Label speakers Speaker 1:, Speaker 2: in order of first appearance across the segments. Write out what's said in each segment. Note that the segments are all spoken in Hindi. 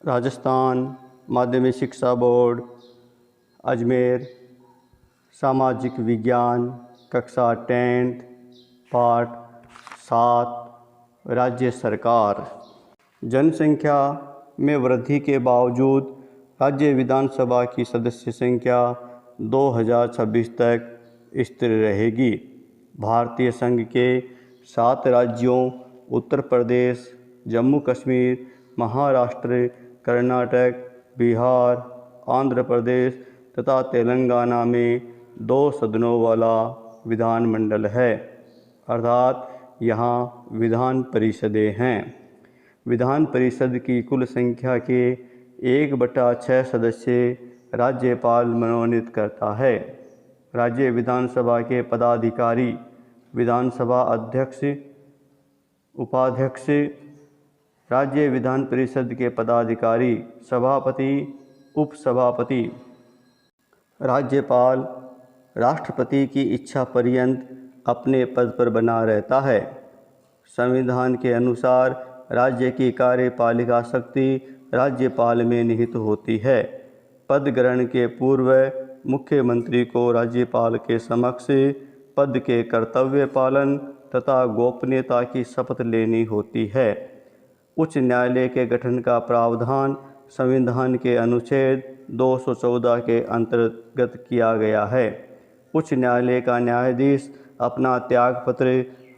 Speaker 1: राजस्थान माध्यमिक शिक्षा बोर्ड अजमेर, सामाजिक विज्ञान कक्षा 10th पाठ 7। राज्य सरकार। जनसंख्या में वृद्धि के बावजूद राज्य विधानसभा की सदस्य संख्या 2026 तक स्थिर रहेगी। भारतीय संघ के 7 राज्यों उत्तर प्रदेश, जम्मू कश्मीर, महाराष्ट्र, कर्नाटक, बिहार, आंध्र प्रदेश तथा तेलंगाना में 2 सदनों वाला विधानमंडल है, अर्थात यहाँ विधान परिषदें हैं। विधान परिषद की कुल संख्या के 1/6 सदस्य राज्यपाल मनोनीत करता है। राज्य विधानसभा के पदाधिकारी विधानसभा अध्यक्ष, उपाध्यक्ष, राज्य विधान परिषद के पदाधिकारी सभापति, उपसभापति। राज्यपाल राष्ट्रपति की इच्छा पर्यंत अपने पद पर बना रहता है। संविधान के अनुसार राज्य की कार्यपालिका शक्ति राज्यपाल में निहित होती है। पद ग्रहण के पूर्व मुख्यमंत्री को राज्यपाल के समक्ष पद के कर्तव्य पालन तथा गोपनीयता की शपथ लेनी होती है। उच्च न्यायालय के गठन का प्रावधान संविधान के अनुच्छेद 214 के अंतर्गत किया गया है। उच्च न्यायालय का न्यायाधीश अपना त्यागपत्र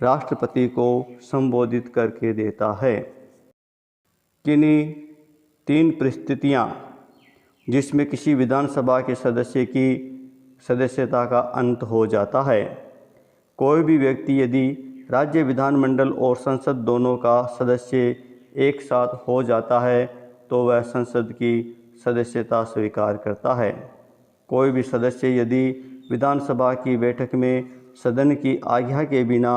Speaker 1: राष्ट्रपति को संबोधित करके देता है। किन्हीं 3 परिस्थितियाँ जिसमें किसी विधानसभा के सदस्य की सदस्यता का अंत हो जाता है। कोई भी व्यक्ति यदि राज्य विधानमंडल और संसद दोनों का सदस्य एक साथ हो जाता है तो वह संसद की सदस्यता स्वीकार करता है। कोई भी सदस्य यदि विधानसभा की बैठक में सदन की आज्ञा के बिना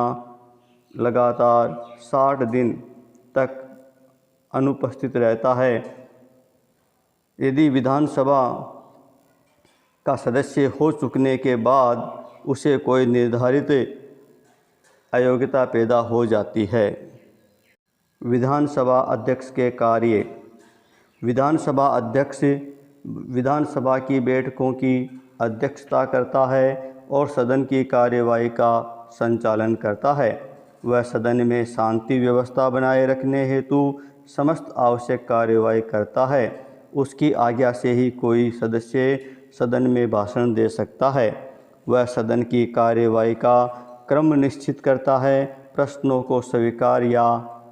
Speaker 1: लगातार 60 दिन तक अनुपस्थित रहता है, यदि विधानसभा का सदस्य हो चुकने के बाद उसे कोई निर्धारित अयोग्यता पैदा हो जाती है। विधानसभा अध्यक्ष के कार्य। विधानसभा अध्यक्ष विधानसभा की बैठकों की अध्यक्षता करता है और सदन की कार्यवाही का संचालन करता है। वह सदन में शांति व्यवस्था बनाए रखने हेतु समस्त आवश्यक कार्यवाही करता है। उसकी आज्ञा से ही कोई सदस्य सदन में भाषण दे सकता है। वह सदन की कार्यवाही का क्रम निश्चित करता है, प्रश्नों को स्वीकार या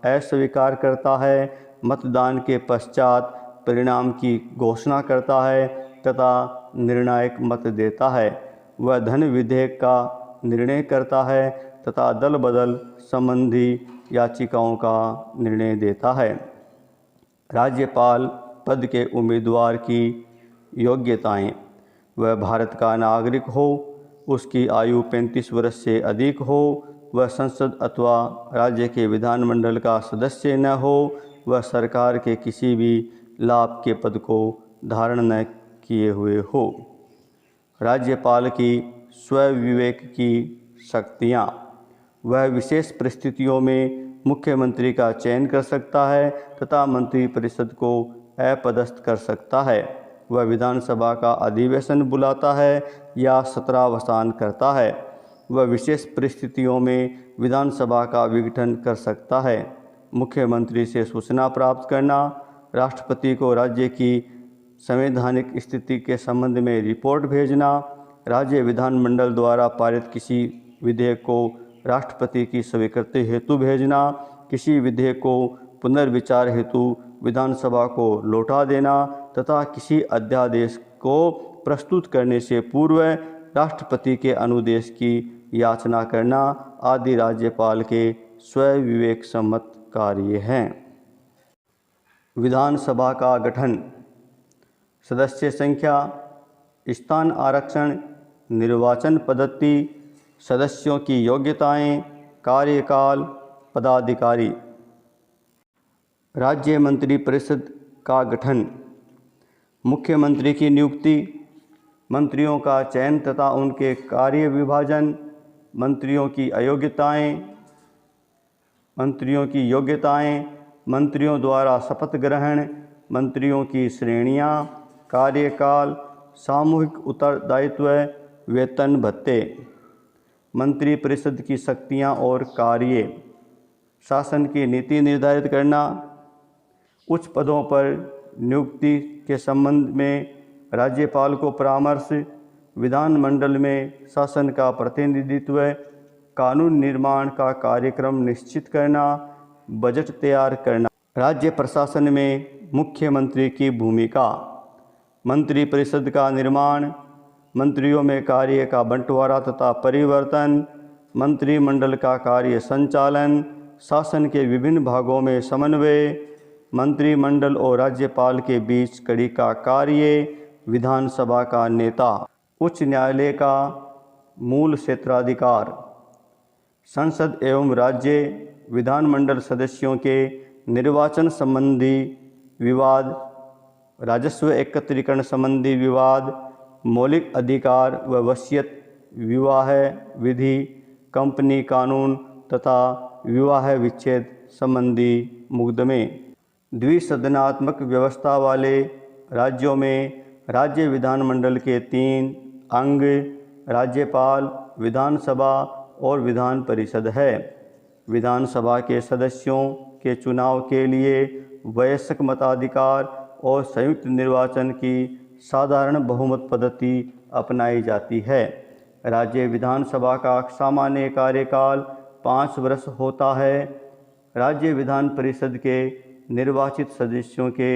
Speaker 1: अस्वीकार करता है, मतदान के पश्चात परिणाम की घोषणा करता है तथा निर्णायक मत देता है। वह धन विधेयक का निर्णय करता है तथा दल बदल संबंधी याचिकाओं का निर्णय देता है। राज्यपाल पद के उम्मीदवार की योग्यताएं। वह भारत का नागरिक हो, उसकी आयु 35 वर्ष से अधिक हो, वह संसद अथवा राज्य के विधानमंडल का सदस्य न हो, वह सरकार के किसी भी लाभ के पद को धारण न किए हुए हो। राज्यपाल की स्वविवेक की शक्तियाँ। वह विशेष परिस्थितियों में मुख्यमंत्री का चयन कर सकता है तथा मंत्रिपरिषद को अपदस्थ कर सकता है। वह विधानसभा का अधिवेशन बुलाता है या सत्रावसान करता है। वह विशेष परिस्थितियों में विधानसभा का विघटन कर सकता है। मुख्यमंत्री से सूचना प्राप्त करना, राष्ट्रपति को राज्य की संवैधानिक स्थिति के संबंध में रिपोर्ट भेजना, राज्य विधानमंडल द्वारा पारित किसी विधेयक को राष्ट्रपति की स्वीकृति हेतु भेजना, किसी विधेयक को पुनर्विचार हेतु विधानसभा को लौटा देना तथा किसी अध्यादेश को प्रस्तुत करने से पूर्व राष्ट्रपति के अनुदेश की याचना करना आदि राज्यपाल के स्वविवेक सम्मत कार्य हैं। विधानसभा का गठन। सदस्य संख्या, स्थान आरक्षण, निर्वाचन पद्धति, सदस्यों की योग्यताएं, कार्यकाल, पदाधिकारी। राज्य मंत्रिपरिषद का गठन। मुख्यमंत्री की नियुक्ति, मंत्रियों का चयन तथा उनके कार्य विभाजन, मंत्रियों की योग्यताएं, मंत्रियों द्वारा शपथ ग्रहण, मंत्रियों की श्रेणियां, कार्यकाल, सामूहिक उत्तरदायित्व, वेतन भत्ते। मंत्री परिषद की शक्तियां और कार्य: शासन की नीति निर्धारित करना, उच्च पदों पर नियुक्ति के संबंध में राज्यपाल को परामर्श, विधानमंडल में शासन का प्रतिनिधित्व, कानून निर्माण का कार्यक्रम निश्चित करना, बजट तैयार करना। राज्य प्रशासन में मुख्यमंत्री की भूमिका: मंत्रिपरिषद का निर्माण, मंत्रियों में कार्य का बंटवारा तथा परिवर्तन, मंत्रिमंडल का कार्य संचालन, शासन के विभिन्न भागों में समन्वय, मंत्रिमंडल और राज्यपाल के बीच कड़ी का कार्य, विधानसभा का नेता। उच्च न्यायालय का मूल क्षेत्राधिकार: संसद एवं राज्य विधानमंडल सदस्यों के निर्वाचन संबंधी विवाद, राजस्व एकत्रीकरण संबंधी विवाद, मौलिक अधिकार व वसीयत, विवाह विधि, कंपनी कानून तथा विवाह विच्छेद संबंधी मुकदमे। द्विसदनात्मक व्यवस्था वाले राज्यों में राज्य विधानमंडल के 3 अंग राज्यपाल, विधानसभा और विधान परिषद है। विधानसभा के सदस्यों के चुनाव के लिए वयस्क मताधिकार और संयुक्त निर्वाचन की साधारण बहुमत पद्धति अपनाई जाती है। राज्य विधानसभा का सामान्य कार्यकाल 5 वर्ष होता है। राज्य विधान परिषद के निर्वाचित सदस्यों के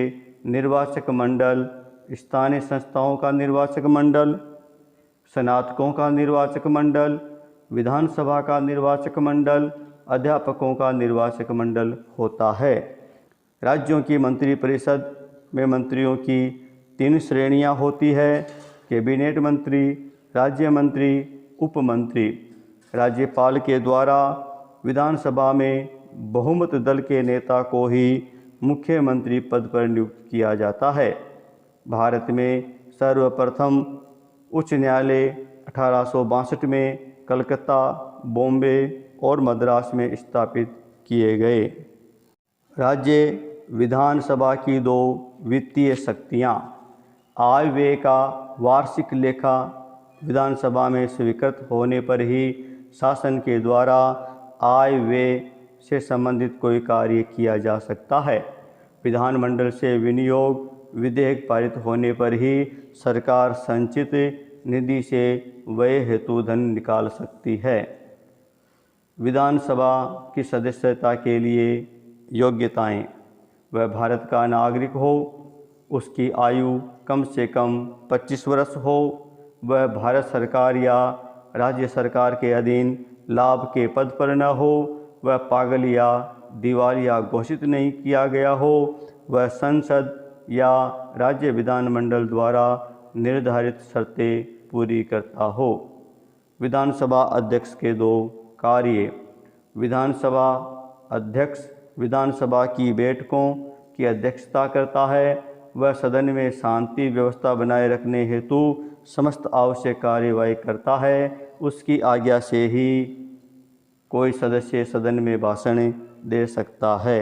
Speaker 1: निर्वाचक मंडल, स्थानीय संस्थाओं का निर्वाचक मंडल, स्नातकों का निर्वाचक मंडल, विधानसभा का निर्वाचक मंडल, अध्यापकों का निर्वाचक मंडल होता है। राज्यों की मंत्रिपरिषद में मंत्रियों की 3 श्रेणियां होती है: कैबिनेट मंत्री, राज्य मंत्री, उपमंत्री। राज्यपाल के द्वारा विधानसभा में बहुमत दल के नेता को ही मुख्यमंत्री पद पर नियुक्त किया जाता है। भारत में सर्वप्रथम उच्च न्यायालय 1862 में कलकत्ता, बॉम्बे और मद्रास में स्थापित किए गए। राज्य विधानसभा की 2 वित्तीय शक्तियाँ: आय व्यय का वार्षिक लेखा विधानसभा में स्वीकृत होने पर ही शासन के द्वारा आय व्यय से संबंधित कोई कार्य किया जा सकता है। विधानमंडल से विनियोग विधेयक पारित होने पर ही सरकार संचित निधि से व्यय हेतु धन निकाल सकती है। विधानसभा की सदस्यता के लिए योग्यताएं: वह भारत का नागरिक हो, उसकी आयु कम से कम 25 वर्ष हो, वह भारत सरकार या राज्य सरकार के अधीन लाभ के पद पर न हो, वह पागल या दिवालिया घोषित नहीं किया गया हो, वह संसद या राज्य विधानमंडल द्वारा निर्धारित शर्तें पूरी करता हो। विधानसभा अध्यक्ष के 2 कार्य: विधानसभा अध्यक्ष विधानसभा की बैठकों की अध्यक्षता करता है। वह सदन में शांति व्यवस्था बनाए रखने हेतु समस्त आवश्यक कार्यवाही करता है। उसकी आज्ञा से ही कोई सदस्य सदन में भाषण दे सकता है।